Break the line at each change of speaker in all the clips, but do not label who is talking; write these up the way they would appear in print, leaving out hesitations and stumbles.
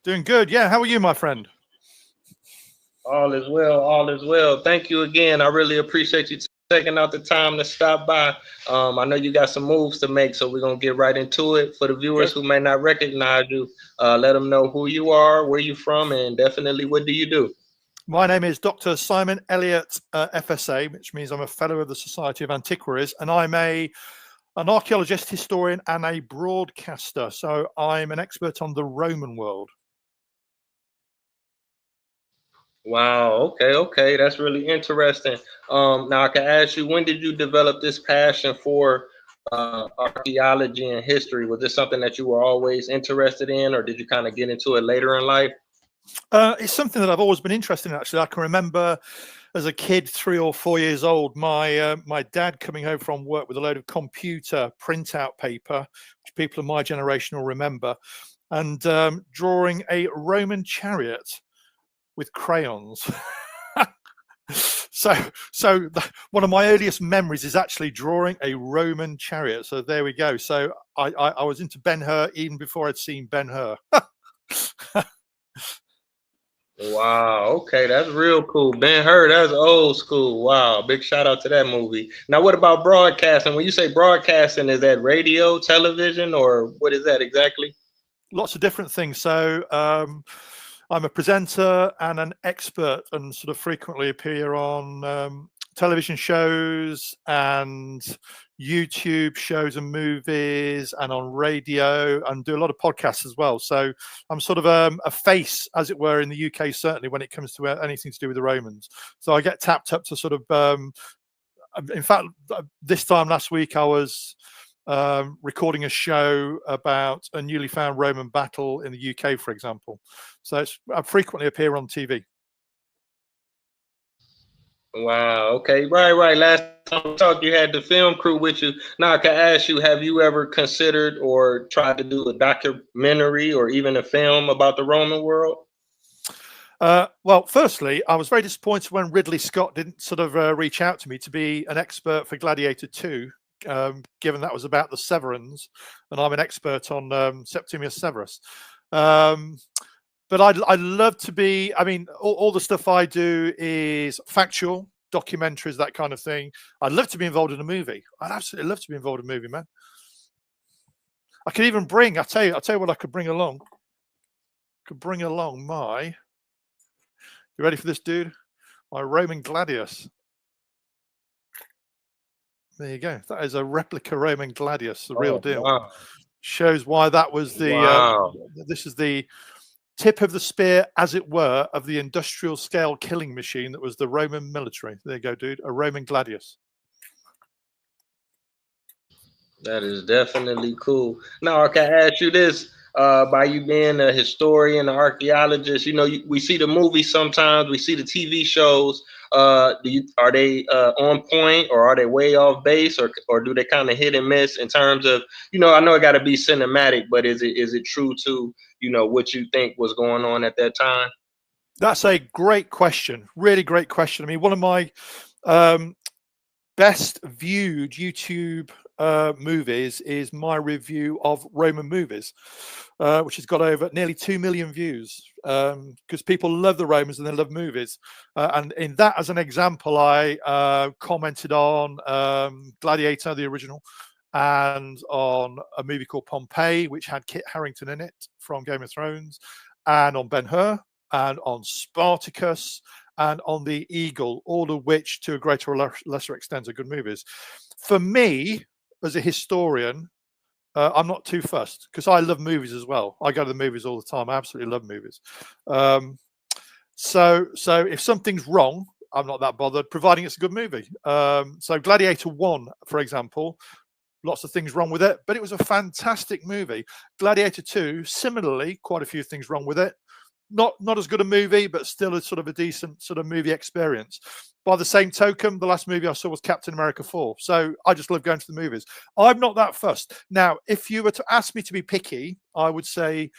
Doing good. Yeah. How are you, my friend?
All is well. All is well. Thank you again. I really appreciate you taking out the time to stop by. I know you got some moves to make, so we're gonna get right into it. For the viewers
Okay.
who may not recognize you, let them know who you are, where you're from, and definitely what do you do.
My name is Dr. Simon Elliott, FSA, which means I'm a fellow of the Society of Antiquaries, and I'm an archaeologist, historian, and a broadcaster. So I'm an expert on the Roman world.
Wow. Okay. Okay. That's really interesting. Now I can ask you, when did you develop this passion for archaeology and history? Was this something that you were always interested in, or did you kind of get into it later in life?
It's something that I've always been interested in. Actually, I can remember as a kid, 3 or 4 years old, my dad coming home from work with a load of computer printout paper, which people of my generation will remember, and drawing a Roman chariot with crayons. so one of my earliest memories is actually drawing a Roman chariot. So there we go. So I was into Ben-Hur even before I'd seen Ben-Hur.
Wow. Okay, that's real cool. Ben Hur, that's old school. Wow. Big shout out to that movie. Now, what about broadcasting? When you say broadcasting, is that radio, television, or what is that exactly?
Lots of different things. So I'm a presenter and an expert, and sort of frequently appear on television shows and YouTube shows and movies, and on radio, and do a lot of podcasts as well. So I'm sort of a face, as it were, in the UK, certainly when it comes to anything to do with the Romans. So I get tapped up to sort of in fact, this time last week I was recording a show about a newly found Roman battle in the UK, for example. So I frequently appear on TV.
Wow. Okay. Right. Right. Last time we talked, you had the film crew with you. Now I can ask you: have you ever considered or tried to do a documentary or even a film about the Roman world?
Well, firstly, I was very disappointed when Ridley Scott didn't sort of reach out to me to be an expert for Gladiator 2, given that was about the Severans, and I'm an expert on Septimius Severus. Um, but I'd love to be. I mean, all the stuff I do is factual, documentaries, that kind of thing. I'd love to be involved in a movie. I'd absolutely love to be involved in a movie, man. I could even bring. I'll tell you what I could bring along. Could bring along my. You ready for this, dude? My Roman gladius. There you go. That is a replica Roman gladius, the real
Oh,
deal.
wow.
Shows why that was the.
Wow.
This is the tip of the spear, as it were, of the industrial scale killing machine that was the Roman military. There you go, dude. A Roman gladius.
That is definitely cool. Now, I can ask you this: by you being a historian, an archaeologist, we see the movies sometimes, we see the TV shows. Are they on point, or are they way off base, or do they kind of hit and miss in terms of, I know it got to be cinematic, but is it true to what you think was going on at that time?
That's a great question. Really great question. I mean, one of my um, best viewed YouTube movies is my review of Roman movies, which has got over nearly 2 million views, because people love the Romans and they love movies. And in that, as an example, I commented on Gladiator, the original, and on a movie called Pompeii, which had Kit Harington in it from Game of Thrones, and on Ben-Hur, and on Spartacus, and on The Eagle, all of which, to a greater or lesser extent, are good movies. For me, as a historian, I'm not too fussed because I love movies as well. I go to the movies all the time. I absolutely love movies. Um, so if something's wrong, I'm not that bothered, providing it's a good movie. So Gladiator 1, for example, lots of things wrong with it, but it was a fantastic movie. Gladiator 2, similarly, quite a few things wrong with it. Not as good a movie, but still a sort of a decent sort of movie experience. By the same token, the last movie I saw was Captain America 4. So I just love going to the movies. I'm not that fussed. Now, if you were to ask me to be picky, I would say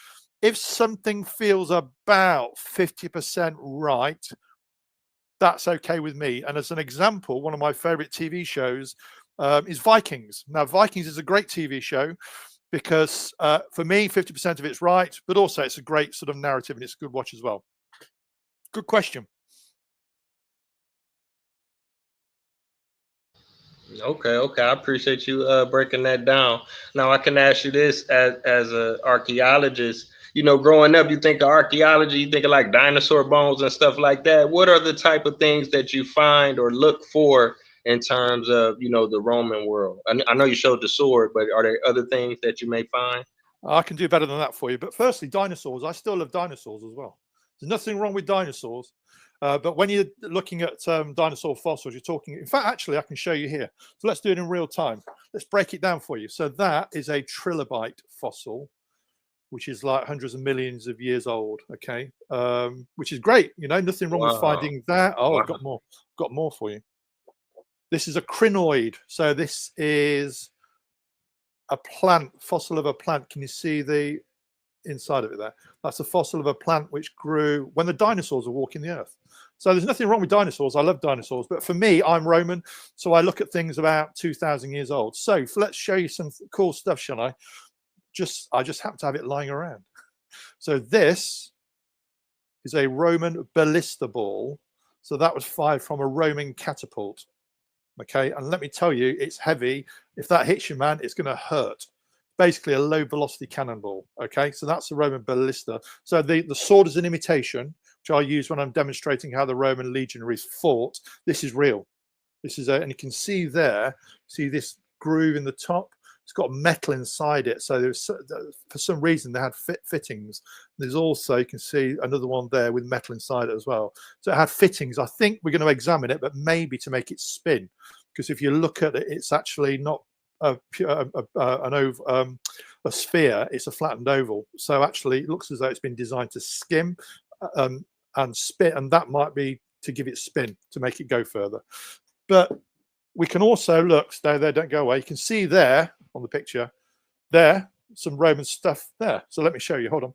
if something feels about 50% right, that's okay with me. And as an example, one of my favorite TV shows is Vikings. Now, Vikings is a great TV show. because for me, 50% of it's right, but also it's a great sort of narrative and it's a good watch as well. Good question.
Okay. I appreciate you breaking that down. Now I can ask you this as an archaeologist. You know, growing up, you think of archaeology, you think of like dinosaur bones and stuff like that. What are the type of things that you find or look for in terms of, you know, the Roman world? I know you showed the sword, but are there other things that you may find?
I can do better than that for you. But firstly, dinosaurs. I still love dinosaurs as well. There's nothing wrong with dinosaurs. But when you're looking at dinosaur fossils, you're talking, in fact, actually, I can show you here. So let's do it in real time. Let's break it down for you. So that is a trilobite fossil, which is like hundreds of millions of years old. Okay. Which is great. You know, nothing wrong with finding that. Oh,
Wow.
I've got more for you. This is a crinoid. So this is a plant, fossil of a plant. Can you see the inside of it there? That's a fossil of a plant which grew when the dinosaurs were walking the earth. So there's nothing wrong with dinosaurs. I love dinosaurs, but for me, I'm Roman, so I look at things about 2,000 years old. So let's show you some cool stuff, shall I? I just happen to have it lying around. So this is a Roman ballista ball. So that was fired from a Roman catapult. Okay, and let me tell you, it's heavy. If that hits you, man, it's going to hurt. Basically a low velocity cannonball. Okay, so that's the Roman ballista. So the sword is an imitation, which I use when I'm demonstrating how the Roman legionaries fought. This is real. This is and you can see there, see this groove in the top. It's got metal inside it. So there's, for some reason, they had fittings. There's also, you can see another one there with metal inside it as well. So it had fittings. I think we're going to examine it, but maybe to make it spin, because if you look at it, it's actually not a sphere. It's a flattened oval. So actually, it looks as though it's been designed to skim and spin, and that might be to give it spin to make it go further. But we can also look, stay there, don't go away. You can see there on the picture, there, some Roman stuff there. So let me show you, hold on.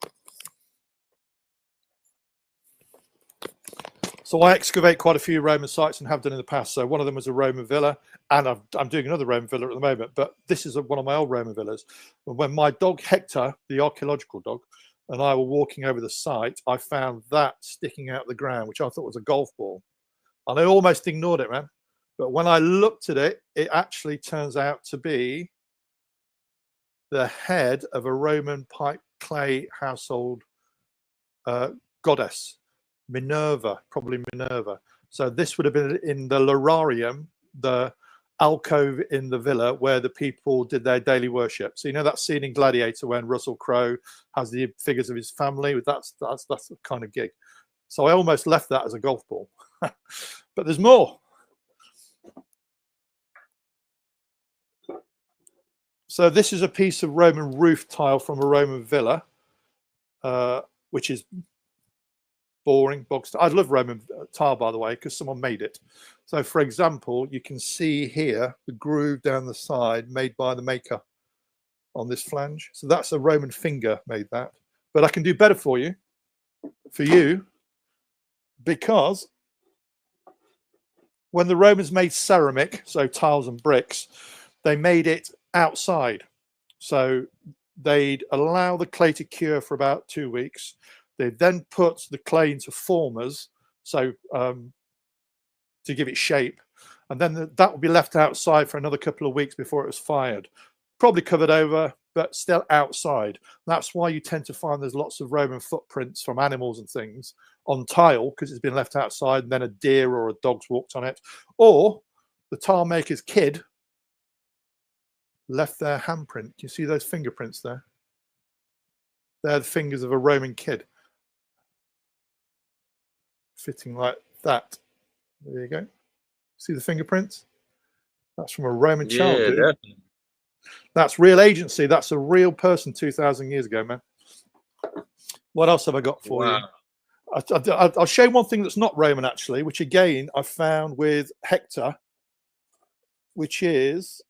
So I excavate quite a few Roman sites and have done in the past. So one of them was a Roman villa, and I'm doing another Roman villa at the moment, but this is one of my old Roman villas. When my dog Hector, the archaeological dog, and I were walking over the site, I found that sticking out the ground, which I thought was a golf ball. And I almost ignored it, man. But when I looked at it, it actually turns out to be the head of a Roman pipe clay household goddess, Minerva, probably Minerva. So this would have been in the Lararium, the alcove in the villa where the people did their daily worship. So you know that scene in Gladiator when Russell Crowe has the figures of his family? That's the kind of gig. So I almost left that as a golf ball. But there's more. So this is a piece of Roman roof tile from a Roman villa, which is boring, bog style. I love Roman tile, by the way, because someone made it. So, for example, you can see here the groove down the side made by the maker on this flange. So that's a Roman finger made that. But I can do better for you, because when the Romans made ceramic, so tiles and bricks, they made it outside. So they'd allow the clay to cure for about 2 weeks. They'd then put the clay into formers, so to give it shape, and then that would be left outside for another couple of weeks before it was fired. Probably covered over, but still outside. That's why you tend to find there's lots of Roman footprints from animals and things on tile, because it's been left outside and then a deer or a dog's walked on it. Or the tile maker's kid left their handprint. Do you see those fingerprints there? They're the fingers of a Roman kid. Fitting like that. There you go. See the fingerprints? That's from a Roman child, dude.
Definitely.
That's real agency. That's a real person 2,000 years ago, man. What else have I got for you? I'll show you one thing that's not Roman, actually, which again I found with Hector, which is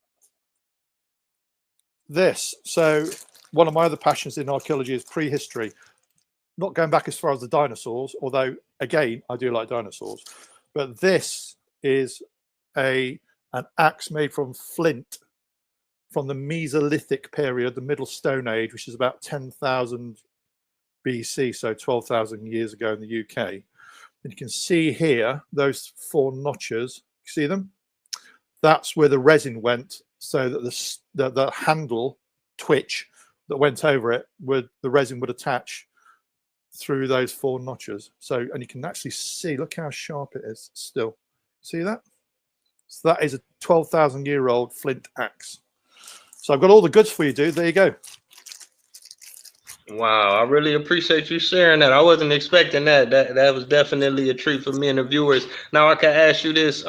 this. So one of my other passions in archaeology is prehistory. Not going back as far as the dinosaurs, although again I do like dinosaurs. But this is an axe made from flint from the Mesolithic period, the Middle Stone Age, which is about 10,000 BC, so 12,000 years ago in the UK. And you can see here those 4 notches. See them? That's where the resin went, so that the handle twitch that went over it, the resin would attach through those 4 notches. So, and you can actually see, look how sharp it is still. See that? So that is a 12,000-year-old flint axe. So I've got all the goods for you, dude. There you go.
Wow, I really appreciate you sharing that. I wasn't expecting that. That was definitely a treat for me and the viewers. Now I can ask you this: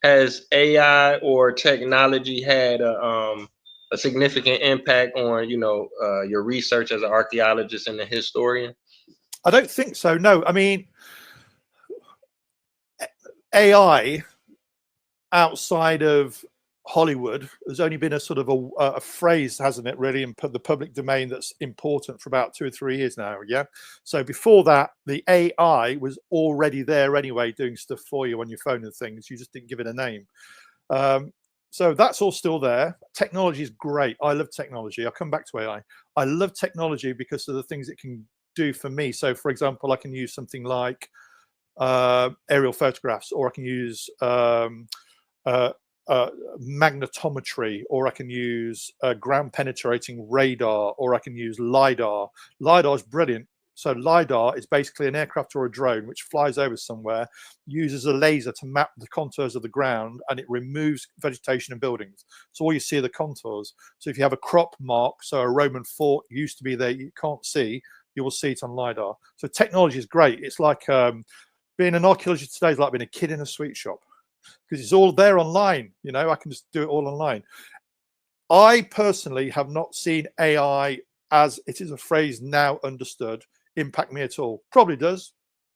has AI or technology had a significant impact on your research as an archaeologist and a historian?
I don't think so. No, I mean, AI outside of Hollywood, there's only been a sort of a phrase, hasn't it, really, in the public domain that's important for about 2 or 3 years now. Yeah. So before that, the AI was already there anyway, doing stuff for you on your phone and things. You just didn't give it a name. So that's all still there. Technology is great. I love technology. I'll come back to AI. I love technology because of the things it can do for me. So, for example, I can use something like aerial photographs, or I can use magnetometry, or I can use ground penetrating radar, or I can use LiDAR. LiDAR is brilliant. So LiDAR is basically an aircraft or a drone which flies over somewhere, uses a laser to map the contours of the ground, and it removes vegetation and buildings. So all you see are the contours. So if you have a crop mark, so a Roman fort used to be there, you can't see, you will see it on LiDAR. So technology is great. It's like being an archaeologist today is like being a kid in a sweet shop, because it's all there online. You know, I can just do it all online. I personally have not seen AI, as it is a phrase now understood, impact me at all. Probably does.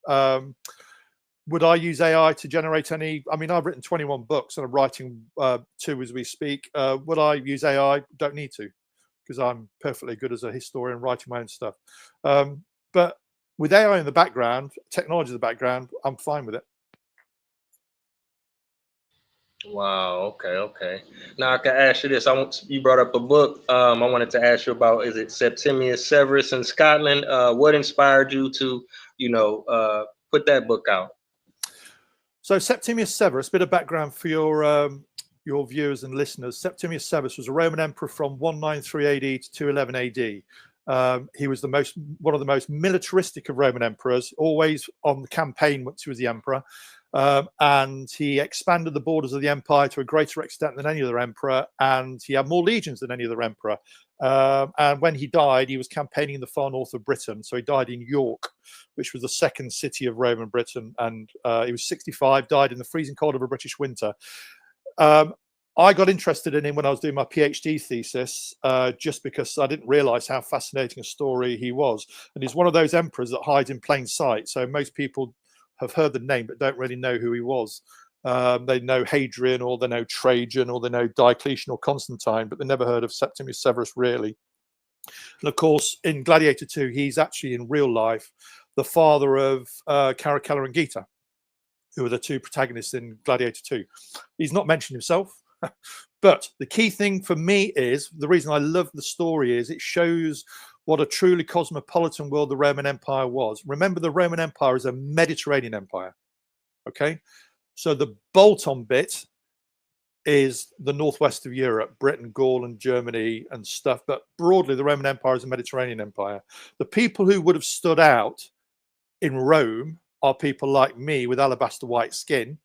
Would I use AI to generate any? I mean, I've written 21 books and I'm writing 2 as we speak. Would I use AI? Don't need to, because I'm perfectly good as a historian writing my own stuff. But with AI in the background, technology in the background, I'm fine with it.
Wow. Okay. Now I can ask you this. You brought up a book. I wanted to ask you about. Is it Septimius Severus in Scotland? What inspired you to, put that book out?
So Septimius Severus, a bit of background for your viewers and listeners. Septimius Severus was a Roman emperor from 193 AD to 211 AD. He was one of the most militaristic of Roman emperors, always on the campaign once he was the emperor. And he expanded the borders of the empire to a greater extent than any other emperor, and he had more legions than any other emperor. And when he died, he was campaigning in the far north of Britain. So he died in York, which was the second city of Roman Britain, and he was 65, died in the freezing cold of a British winter. I got interested in him when I was doing my PhD thesis, just because I didn't realize how fascinating a story he was. And he's one of those emperors that hides in plain sight. So most people have heard the name but don't really know who he was. They know Hadrian, or they know Trajan, or they know Diocletian or Constantine, but they never heard of Septimius Severus, really. And of course, in Gladiator 2, he's actually in real life the father of Caracalla and Geta, who are the 2 protagonists in Gladiator 2. He's not mentioned himself. But the key thing for me is, the reason I love the story is it shows what a truly cosmopolitan world the Roman Empire was. Remember, the Roman Empire is a Mediterranean empire. Okay, so the bolt-on bit is the northwest of Europe, Britain, Gaul, and Germany and stuff. But broadly, the Roman Empire is a Mediterranean empire. The people who would have stood out in Rome are people like me with alabaster white skin,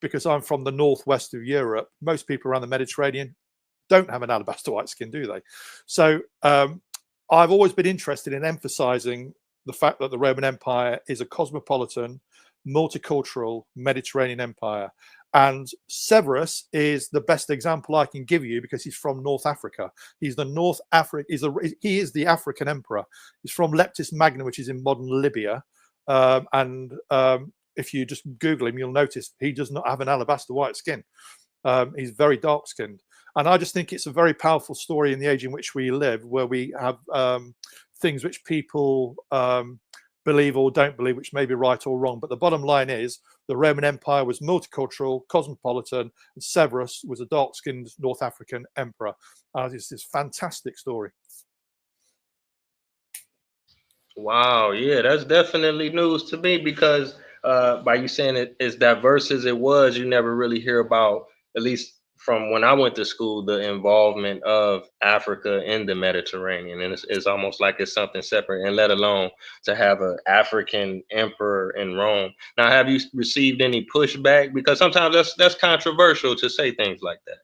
because I'm from the northwest of Europe. Most people around the Mediterranean don't have an alabaster white skin, do they? So I've always been interested in emphasizing the fact that the Roman Empire is a cosmopolitan, multicultural Mediterranean empire. And Severus is the best example I can give you, because he's from North Africa. He's the North Africa. He is the African emperor. He's from Leptis Magna, which is in modern Libya. If you just Google him, you'll notice he does not have an alabaster white skin. He's very dark skinned. And I just think it's a very powerful story in the age in which we live, where we have things which people believe or don't believe, which may be right or wrong. But the bottom line is the Roman Empire was multicultural, cosmopolitan, and Severus was a dark-skinned North African emperor. It's this fantastic story.
Wow, yeah, that's definitely news to me because by you saying it as diverse as it was, you never really hear about, at least from when I went to school, the involvement of Africa in the Mediterranean. And it's almost like it's something separate, and let alone to have an African emperor in Rome. Now, have you received any pushback? Because sometimes that's controversial to say things like that.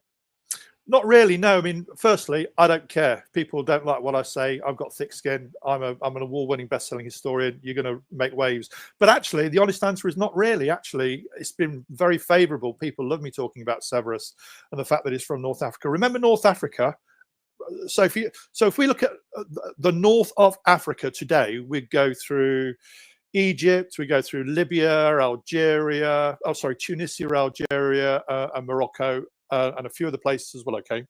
Not really, no. I mean, firstly, I don't care. People don't like what I say. I've got thick skin. I'm an award-winning best-selling historian. You're going to make waves. But actually, the honest answer is not really. Actually, it's been very favourable. People love me talking about Severus and the fact that he's from North Africa. Remember North Africa? So if we look at the north of Africa today, we go through Egypt, we go through Libya, Algeria, Tunisia, Algeria, and Morocco. And a few other places as well, okay?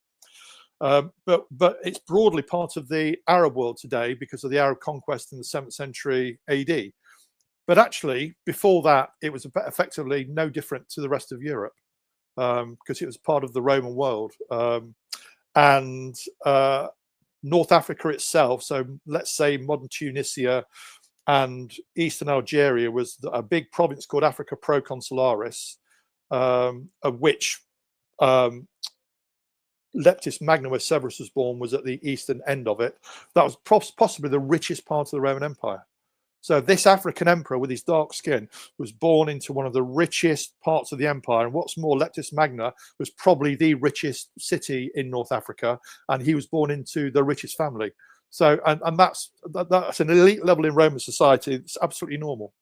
But it's broadly part of the Arab world today because of the Arab conquest in the 7th century AD. But actually, before that, it was effectively no different to the rest of Europe because it was part of the Roman world. And North Africa itself, so let's say modern Tunisia and Eastern Algeria, was a big province called Africa Proconsularis, of which Leptis Magna, where Severus was born, was at the eastern end of it. That was possibly the richest part of the Roman Empire. So this African emperor with his dark skin was born into one of the richest parts of the empire. And what's more, Leptis Magna was probably the richest city in North Africa, and he was born into the richest family. So, and that's an elite level in Roman society. It's absolutely normal.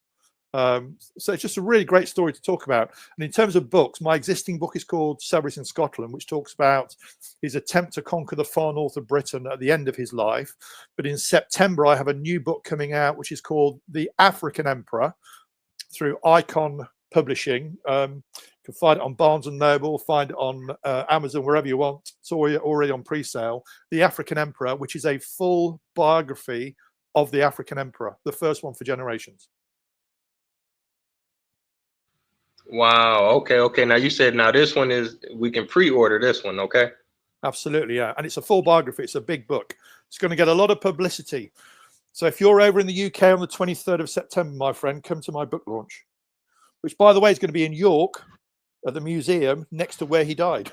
So it's just a really great story to talk about. And in terms of books, my existing book is called Severus in Scotland, which talks about his attempt to conquer the far north of Britain at the end of his life. But in September, I have a new book coming out, which is called The African Emperor, through Icon Publishing. You can find it on Barnes and Noble, find it on Amazon, wherever you want. It's already on pre-sale. The African Emperor, which is a full biography of the African Emperor, the first one for generations.
Wow. Okay. Now you said this one we can pre-order this one. Okay.
Absolutely, yeah. And it's a full biography. It's a big book. It's going to get a lot of publicity. So if you're over in the UK on the 23rd of September, my friend, come to my book launch, which, by the way, is going to be in York at the museum next to where he died.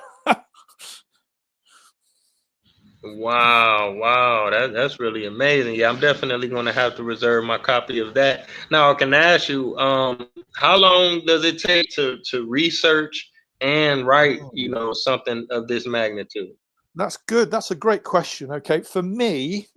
Wow. That's really amazing. Yeah, I'm definitely going to have to reserve my copy of that. Now, I can ask you, how long does it take to research and write, something of this magnitude?
That's good. That's a great question. Okay, for me,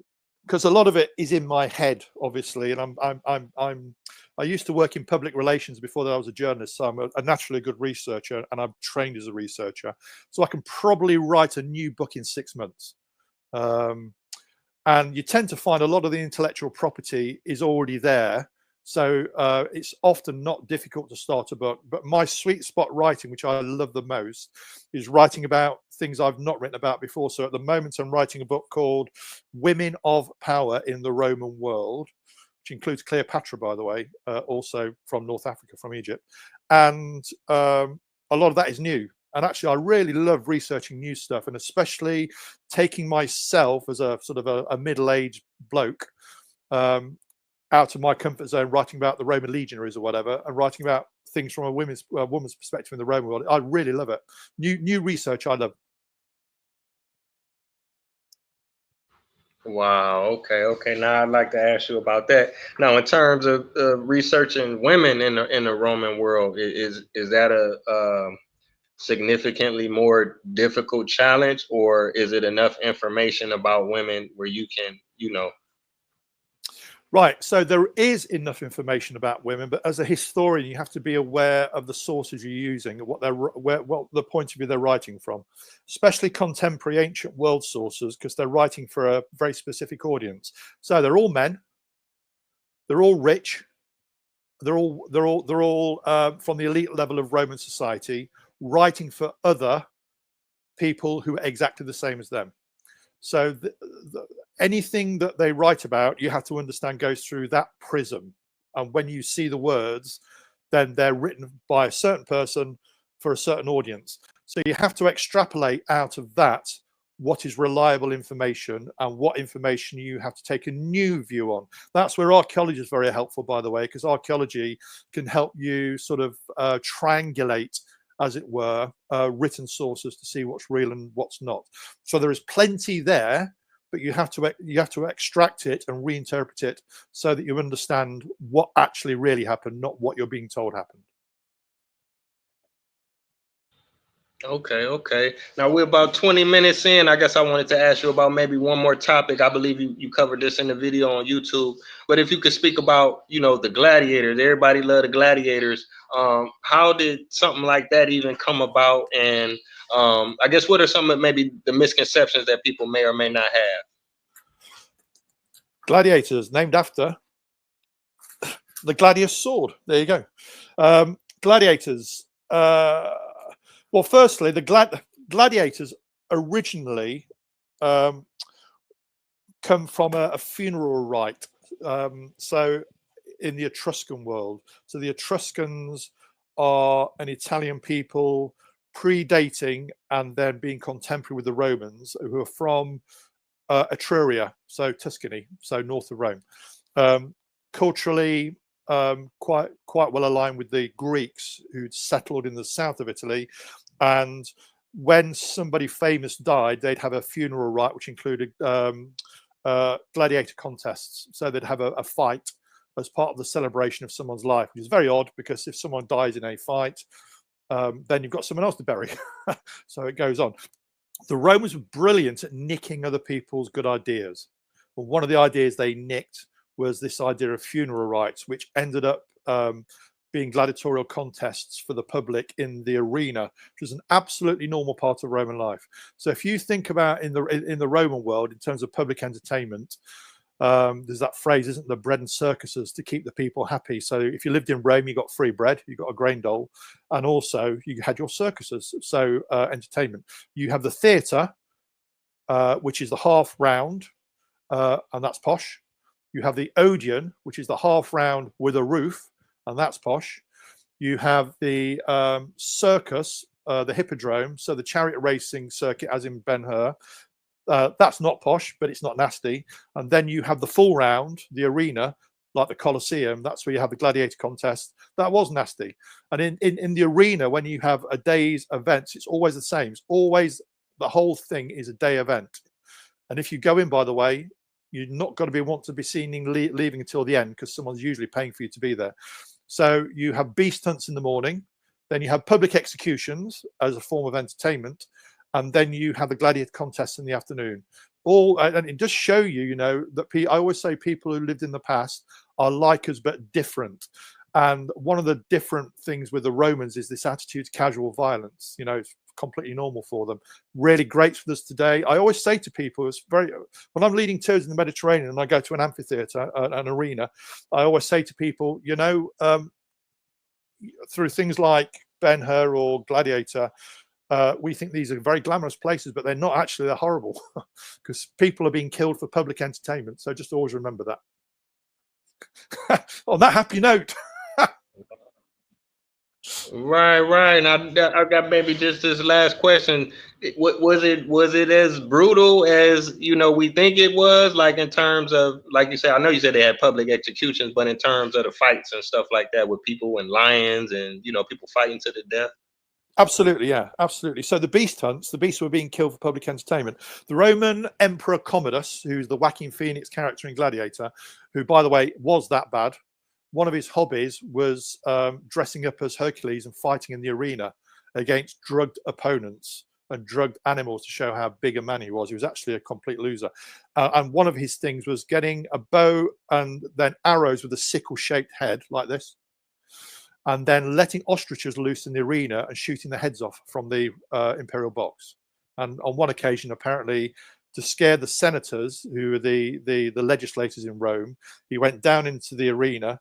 because a lot of it is in my head, obviously, and I used to work in public relations before that I was a journalist, so I'm a naturally good researcher, and I'm trained as a researcher. So I can probably write a new book in 6 months. And you tend to find a lot of the intellectual property is already there. So it's often not difficult to start a book. But my sweet spot writing, which I love the most, is writing about things I've not written about before. So at the moment, I'm writing a book called Women of Power in the Roman World, which includes Cleopatra, by the way, also from North Africa, from Egypt. And a lot of that is new. And actually, I really love researching new stuff, and especially taking myself as a sort of a middle-aged bloke out of my comfort zone, writing about the Roman legionaries or whatever, and writing about things from a woman's perspective in the Roman world. I really love it. New research, I love.
Wow. Okay. Now I'd like to ask you about that. Now, in terms of researching women in the Roman world, is that a significantly more difficult challenge, or is it enough information about women where you can,
Right. So there is enough information about women, but as a historian, you have to be aware of the sources you're using, what the point of view they're writing from, especially contemporary ancient world sources, because they're writing for a very specific audience. So they're all men. They're all rich. They're all from the elite level of Roman society, writing for other people who are exactly the same as them. So anything that they write about, you have to understand, goes through that prism. And when you see the words, then they're written by a certain person for a certain audience. So you have to extrapolate out of that what is reliable information and what information you have to take a new view on. That's where archaeology is very helpful, by the way, because archaeology can help you sort of triangulate, as it were, written sources to see what's real and what's not. So there is plenty there, but you have to extract it and reinterpret it so that you understand what actually really happened, not what you're being told happened.
Okay. Now we're about 20 minutes in. I guess I wanted to ask you about maybe one more topic. I believe you covered this in the video on YouTube. But if you could speak about, the gladiators. Everybody loved the gladiators. How did something like that even come about? And I guess what are some of maybe the misconceptions that people may or may not have?
Gladiators, named after the gladius sword. There you go. Gladiators. Well, firstly, the gladiators originally come from a funeral rite. So in the Etruscan world. So the Etruscans are an Italian people predating and then being contemporary with the Romans, who are from Etruria, so Tuscany, so north of Rome. Culturally, quite well aligned with the Greeks who'd settled in the south of Italy. And when somebody famous died, they'd have a funeral rite, which included gladiator contests. So they'd have a fight as part of the celebration of someone's life, which is very odd, because if someone dies in a fight, then you've got someone else to bury. So it goes on. The Romans were brilliant at nicking other people's good ideas. Well, one of the ideas they nicked was this idea of funeral rites, which ended up being gladiatorial contests for the public in the arena, which was an absolutely normal part of Roman life. So if you think about in the Roman world in terms of public entertainment, there's that phrase, isn't there, bread and circuses to keep the people happy. So if you lived in Rome, you got free bread, you got a grain dole, and also you had your circuses. So entertainment. You have the theatre, which is the half round, and that's posh. You have the Odeon, which is the half round with a roof, and that's posh. You have the circus, the hippodrome, so the chariot racing circuit, as in Ben-Hur. That's not posh, but it's not nasty. And then you have the full round, the arena, like the Colosseum. That's where you have the gladiator contest. That was nasty. And in the arena, when you have a day's events, it's always the same. It's always, the whole thing is a day event. And if you go in, by the way, you're not going to want to be seen leaving until the end, because someone's usually paying for you to be there. So you have beast hunts in the morning, then you have public executions as a form of entertainment, and then you have the gladiator contests in the afternoon. And it does show you, that I always say people who lived in the past are like us but different. And one of the different things with the Romans is this attitude to casual violence. It's completely normal for them. Really great for us today. I always say to people, when I'm leading tours in the Mediterranean and I go to an amphitheater, an arena, I always say to people, through things like Ben-Hur or Gladiator, we think these are very glamorous places, but they're not actually. They're horrible, because people are being killed for public entertainment. So just always remember that. On that happy note.
Right. Now I got maybe just this last question. Was it as brutal as we think it was? Like, in terms of, like you said, I know you said they had public executions, but in terms of the fights and stuff like that, with people and lions and people fighting to the death.
Absolutely, yeah, absolutely. So the beast hunts, the beasts were being killed for public entertainment. The Roman Emperor Commodus, who's the whacking Phoenix character in Gladiator, who, by the way, was that bad. One of his hobbies was dressing up as Hercules and fighting in the arena against drugged opponents and drugged animals to show how big a man he was. He was actually a complete loser. And one of his things was getting a bow and then arrows with a sickle-shaped head like this, and then letting ostriches loose in the arena and shooting the heads off from the imperial box. And on one occasion, apparently, to scare the senators, who were the legislators in Rome, he went down into the arena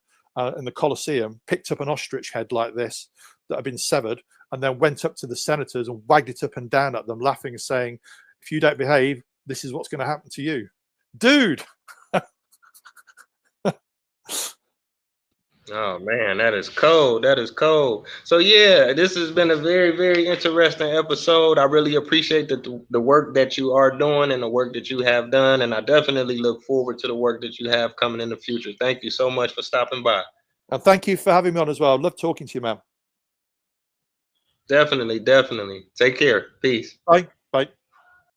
in the Colosseum, picked up an ostrich head like this that had been severed, and then went up to the senators and wagged it up and down at them, laughing and saying, "If you don't behave, this is what's going to happen to you." Dude!
Oh man, that is cold. That is cold. So yeah, this has been a very, very interesting episode. I really appreciate the work that you are doing and the work that you have done, and I definitely look forward to the work that you have coming in the future. Thank you so much for stopping by.
And thank you for having me on as well. I love talking to you, man.
Definitely, definitely. Take care. Peace.
Bye.